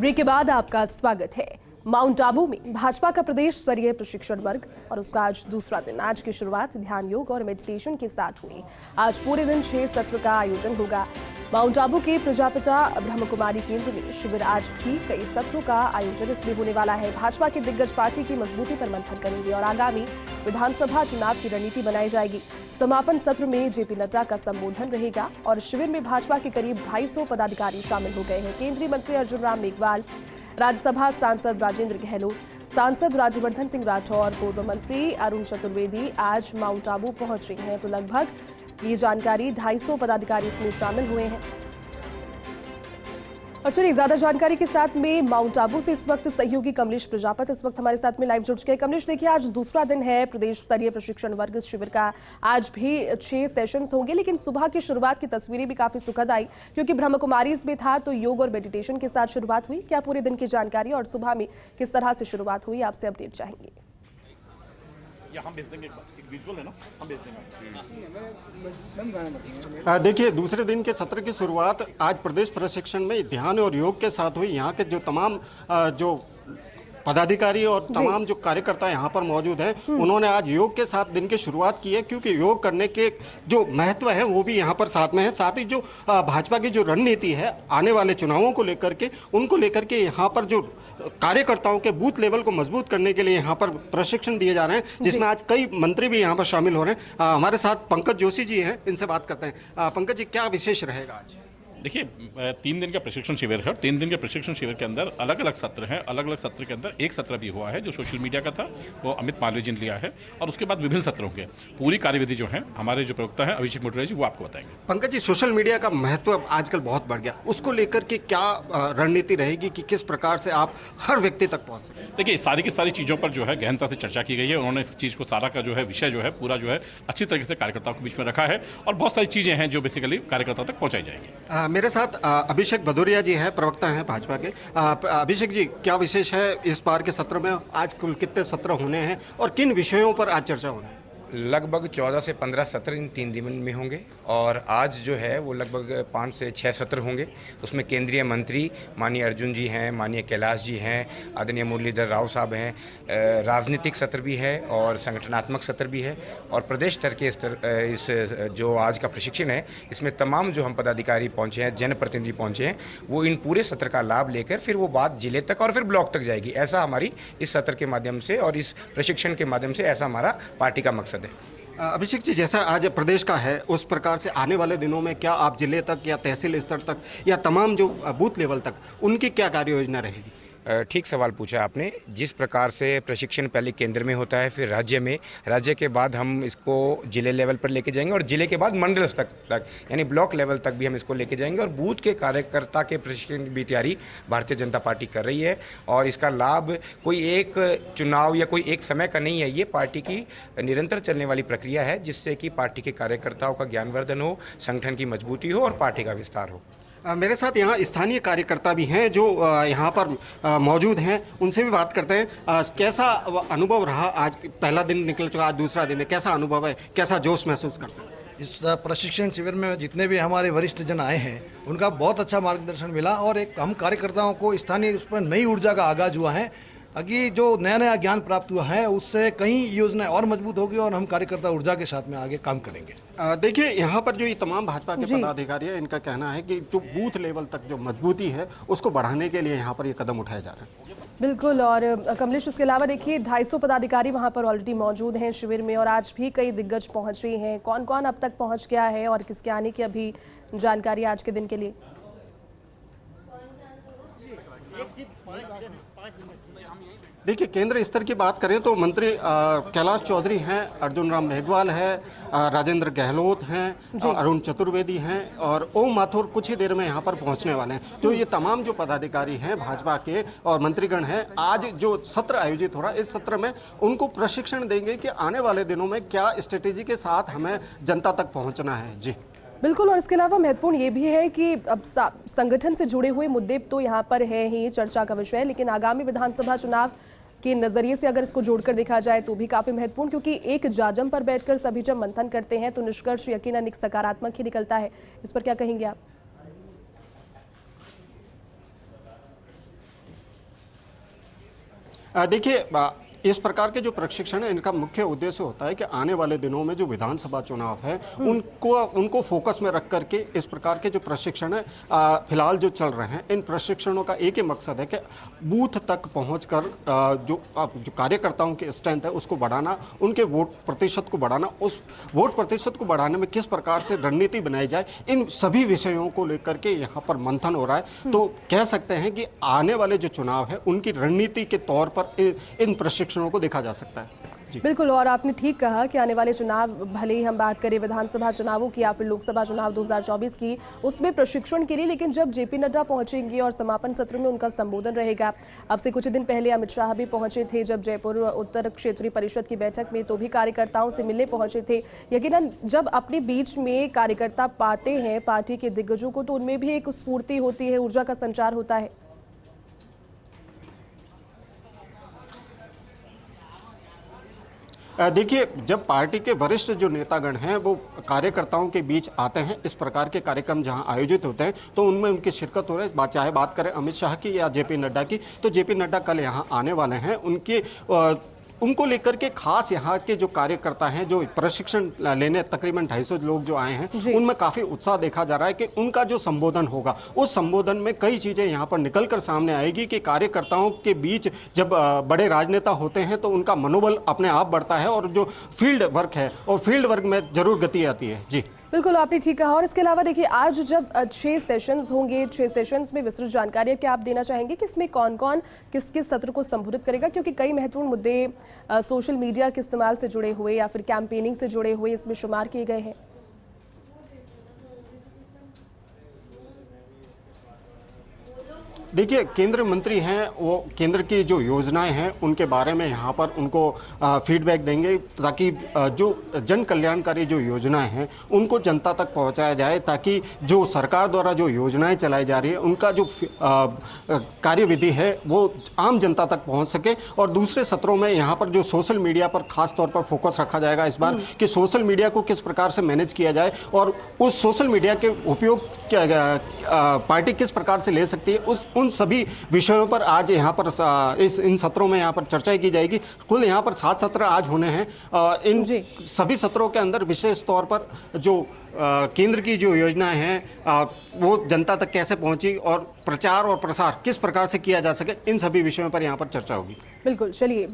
Break के बाद आपका स्वागत है। माउंट आबू में भाजपा का प्रदेश स्तरीय प्रशिक्षण वर्ग और उसका आज दूसरा दिन। आज की शुरुआत ध्यान योग और मेडिटेशन के साथ हुई। आज पूरे दिन 6 सत्र का आयोजन होगा। माउंट आबू के प्रजापिता ब्रह्म कुमारी केंद्र में शिविर आज भी कई सत्रों का आयोजन इसलिए होने वाला है। भाजपा की दिग्गज पार्टी की मजबूती पर मंथन करेंगे और आगामी विधानसभा चुनाव की रणनीति बनाई जाएगी। समापन सत्र में जेपी नड्डा का संबोधन रहेगा और शिविर में भाजपा के करीब 250 पदाधिकारी शामिल हो गए हैं। केंद्रीय मंत्री अर्जुन राम मेघवाल, राज्यसभा सांसद राजेंद्र गहलोत, सांसद राज्यवर्धन सिंह राठौर, पूर्व मंत्री अरुण चतुर्वेदी आज माउंट आबू पहुंच रहे हैं। तो लगभग ये जानकारी 250 पदाधिकारी इसमें शामिल हुए हैं। और चलिए ज्यादा जानकारी के साथ में माउंट आबू से इस वक्त सहयोगी कमलेश प्रजापति इस वक्त हमारे साथ में लाइव जुड़ चुके हैं। कमलेश, देखिए आज दूसरा दिन है प्रदेश स्तरीय प्रशिक्षण वर्ग शिविर का। आज भी 6 सेशंस होंगे, लेकिन सुबह की शुरुआत की तस्वीरें भी काफी सुखद आई क्योंकि ब्रह्म कुमारीज में था तो योग और मेडिटेशन के साथ शुरुआत हुई। क्या पूरे दिन की जानकारी और सुबह में किस तरह से शुरुआत हुई, आपसे अपडेट चाहेंगे। हम भेज देंगे, एक विजुअल है ना, हम भेज देंगे। देखिए, दूसरे दिन के सत्र की शुरुआत आज प्रदेश प्रशिक्षण में ध्यान और योग के साथ हुई। यहाँ के जो तमाम जो पदाधिकारी और तमाम जो कार्यकर्ता यहाँ पर मौजूद हैं, उन्होंने आज योग के साथ दिन की शुरुआत की है क्योंकि योग करने के जो महत्व है वो भी यहाँ पर साथ में है। साथ ही जो भाजपा की जो रणनीति है आने वाले चुनावों को लेकर के, उनको लेकर के यहाँ पर जो कार्यकर्ताओं के बूथ लेवल को मजबूत करने के लिए यहाँ पर प्रशिक्षण दिए जा रहे हैं, जिसमें आज कई मंत्री भी यहाँ पर शामिल हो रहे हैं। हमारे साथ पंकज जोशी जी हैं, इनसे बात करते हैं। पंकज जी, क्या विशेष रहेगा आज? देखिए, 3 दिन का प्रशिक्षण शिविर है और 3 दिन के प्रशिक्षण शिविर के अंदर अलग अलग सत्र हैं। अलग अलग सत्र के अंदर एक सत्र भी हुआ है जो सोशल मीडिया का था, वो अमित मालवीय जी ने लिया है, और उसके बाद विभिन्न सत्रों के पूरी कार्यविधि जो है हमारे जो प्रवक्ता हैं अभिषेक मोटवानी जी वो आपको बताएंगे। पंकज जी, सोशल मीडिया का महत्व आजकल बहुत बढ़ गया, उसको लेकर के क्या रणनीति रहेगी कि किस प्रकार से आप हर व्यक्ति तक पहुँच सकें? देखिए, सारी की सारी चीज़ों पर जो है गहनता से चर्चा की गई है। उन्होंने इस चीज़ को सारा का जो है विषय जो है पूरा जो है अच्छी तरीके से कार्यकर्ताओं के बीच में रखा है और बहुत सारी चीज़ें हैं जो बेसिकली कार्यकर्ताओं तक पहुँचाई जाएगी। मेरे साथ अभिषेक भदौरिया जी हैं, प्रवक्ता हैं भाजपा के। अभिषेक जी, क्या विशेष है इस बार के सत्र में? आज कुल कितने सत्र होने हैं और किन विषयों पर आज चर्चा होनी है? लगभग 14 से 15 सत्र इन 3 दिन में होंगे और आज जो है वो लगभग 5 से 6 सत्र होंगे। उसमें केंद्रीय मंत्री माननीय अर्जुन जी हैं, माननीय कैलाश जी हैं, आदरणीय मुरलीधर राव साहब हैं, राजनीतिक सत्र भी है और संगठनात्मक सत्र भी है और प्रदेश स्तर के इस जो आज का प्रशिक्षण है इसमें तमाम जो हम पदाधिकारी पहुँचे हैं, जनप्रतिनिधि पहुँचे हैं, वो इन पूरे सत्र का लाभ लेकर फिर वो बात जिले तक और फिर ब्लॉक तक जाएगी। ऐसा हमारी इस सत्र के माध्यम से और इस प्रशिक्षण के माध्यम से ऐसा हमारा पार्टी का मकसद है। अभिषेक जी, जैसा आज प्रदेश का है उस प्रकार से आने वाले दिनों में क्या आप जिले तक या तहसील स्तर तक या तमाम जो बूथ लेवल तक उनकी क्या कार्य योजना रहेगी? ठीक सवाल पूछा आपने। जिस प्रकार से प्रशिक्षण पहले केंद्र में होता है, फिर राज्य में, राज्य के बाद हम इसको जिले लेवल पर लेके जाएंगे और जिले के बाद मंडल स्तर तक यानी ब्लॉक लेवल तक भी हम इसको लेके जाएंगे और बूथ के कार्यकर्ता के प्रशिक्षण की तैयारी भारतीय जनता पार्टी कर रही है और इसका लाभ कोई एक चुनाव या कोई एक समय का नहीं है। ये पार्टी की निरंतर चलने वाली प्रक्रिया है जिससे कि पार्टी के कार्यकर्ताओं का ज्ञानवर्धन हो, संगठन की मजबूती हो और पार्टी का विस्तार हो। मेरे साथ यहाँ स्थानीय कार्यकर्ता भी हैं जो यहाँ पर मौजूद हैं, उनसे भी बात करते हैं। कैसा अनुभव रहा? आज पहला दिन निकल चुका, आज दूसरा दिन है, कैसा अनुभव है, कैसा जोश महसूस करते हैं? इस प्रशिक्षण शिविर में जितने भी हमारे वरिष्ठ जन आए हैं उनका बहुत अच्छा मार्गदर्शन मिला और एक हम कार्यकर्ताओं को स्थानीय उस पर नई ऊर्जा का आगाज हुआ है। अभी जो नया नया ज्ञान प्राप्त हुआ है उससे कई योजनाएं और मजबूत होगी और हम कार्यकर्ता ऊर्जा के साथ में आगे काम करेंगे। देखिए, यहाँ पर जो ये तमाम भाजपा के पदाधिकारी हैं, इनका कहना है कि जो बूथ लेवल तक जो मजबूती है उसको बढ़ाने के लिए यहाँ पर ये कदम उठाए जा रहे हैं। बिल्कुल। और कमलेश, उसके अलावा देखिए 250 पदाधिकारी वहाँ पर ऑलरेडी मौजूद हैं शिविर में और आज भी कई दिग्गज पहुँच रहे हैं। कौन कौन अब तक पहुँच गया है और किसके आने की अभी जानकारी आज के दिन के लिए? देखिए, केंद्र स्तर की बात करें तो मंत्री कैलाश चौधरी हैं, अर्जुन राम मेघवाल है, राजेंद्र गहलोत हैं, अरुण चतुर्वेदी हैं और ओम माथुर कुछ ही देर में यहाँ पर पहुँचने वाले हैं। तो ये तमाम जो पदाधिकारी हैं भाजपा के और मंत्रीगण हैं, आज जो सत्र आयोजित हो रहा है इस सत्र में उनको प्रशिक्षण देंगे कि आने वाले दिनों में क्या स्ट्रेटेजी के साथ हमें जनता तक पहुँचना है। जी बिल्कुल। और इसके अलावा महत्वपूर्ण ये भी है कि अब संगठन से जुड़े हुए मुद्दे तो यहाँ पर है ही चर्चा का विषय, लेकिन आगामी विधानसभा चुनाव के नजरिए से अगर इसको जोड़कर देखा जाए तो भी काफी महत्वपूर्ण, क्योंकि एक जाजम पर बैठकर सभी जब मंथन करते हैं तो निष्कर्ष यकीनन एक सकारात्मक ही निकलता है। इस पर क्या कहेंगे आप? देखिए, इस प्रकार के जो प्रशिक्षण है इनका मुख्य उद्देश्य होता है कि आने वाले दिनों में जो विधानसभा चुनाव है उनको फोकस में रख करके इस प्रकार के जो प्रशिक्षण है फिलहाल जो चल रहे हैं, इन प्रशिक्षणों का एक ही मकसद है कि बूथ तक पहुंचकर जो कार्यकर्ताओं की स्ट्रेंथ है उसको बढ़ाना, उनके वोट प्रतिशत को बढ़ाना, उस वोट प्रतिशत को बढ़ाने में किस प्रकार से रणनीति बनाई जाए, इन सभी विषयों को लेकर के यहाँ पर मंथन हो रहा है। तो कह सकते हैं कि आने वाले जो चुनाव है उनकी रणनीति के तौर पर इन प्रशिक्षणों को देखा जा सकता है। बिल्कुल, और आपने ठीक कहा कि आने वाले चुनाव, भले ही हम बात करें विधानसभा चुनावों की या फिर लोकसभा चुनाव 2024 की, उसमें प्रशिक्षण के लिए, लेकिन जब जेपी नड्डा पहुंचेंगे और समापन सत्र में उनका संबोधन रहेगा। अब से कुछ दिन पहले अमित शाह भी पहुंचे थे जब जयपुर उत्तर क्षेत्रीय परिषद की बैठक में, तो भी कार्यकर्ताओं से मिलने पहुंचे थे। यकीनन जब अपने बीच में कार्यकर्ता पाते हैं पार्टी के दिग्गजों को, तो उनमें भी एक स्फूर्ति होती है, ऊर्जा का संचार होता है। देखिए, जब पार्टी के वरिष्ठ जो नेतागण हैं वो कार्यकर्ताओं के बीच आते हैं, इस प्रकार के कार्यक्रम जहां आयोजित होते हैं तो उनमें उनकी शिरकत हो रही है। चाहे बात करें अमित शाह की या जेपी नड्डा की, तो जेपी नड्डा कल यहां आने वाले हैं। उनको लेकर के खास यहाँ के जो कार्यकर्ता हैं जो प्रशिक्षण लेने तकरीबन 250 लोग जो आए हैं, उनमें काफ़ी उत्साह देखा जा रहा है कि उनका जो संबोधन होगा उस संबोधन में कई चीज़ें यहाँ पर निकल कर सामने आएगी कि कार्यकर्ताओं के बीच जब बड़े राजनेता होते हैं तो उनका मनोबल अपने आप बढ़ता है और जो फील्ड वर्क है और फील्ड वर्क में जरूर गति आती है। जी बिल्कुल, आपने ठीक कहा। और इसके अलावा देखिए, आज जब 6 सेशंस होंगे, 6 सेशंस में विस्तृत जानकारी क्या आप देना चाहेंगे कि इसमें कौन कौन किस किस सत्र को संबोधित करेगा, क्योंकि कई महत्वपूर्ण मुद्दे सोशल मीडिया के इस्तेमाल से जुड़े हुए या फिर कैंपेनिंग से जुड़े हुए इसमें शुमार किए गए हैं। देखिए, केंद्र मंत्री हैं, वो केंद्र की जो योजनाएं हैं उनके बारे में यहाँ पर उनको फीडबैक देंगे ताकि जो जन कल्याणकारी जो योजनाएं हैं उनको जनता तक पहुँचाया जाए, ताकि जो सरकार द्वारा जो योजनाएं चलाई जा रही है उनका जो कार्यविधि है वो आम जनता तक पहुँच सके। और दूसरे सत्रों में यहाँ पर जो सोशल मीडिया पर खास तौर पर फोकस रखा जाएगा इस बार कि सोशल मीडिया को किस प्रकार से मैनेज किया जाए और उस सोशल मीडिया के उपयोग पार्टी किस प्रकार से ले सकती है, उन सभी विषयों पर आज यहाँ पर इन सत्रों में यहाँ पर चर्चा की जाएगी। कुल यहाँ पर 7 सत्र आज होने हैं। इन सभी सत्रों के अंदर विशेष तौर पर जो केंद्र की जो योजनाएं हैं वो जनता तक कैसे पहुंची और प्रचार और प्रसार किस प्रकार से किया जा सके, इन सभी विषयों पर यहाँ पर चर्चा होगी। बिल्कुल, चलिए।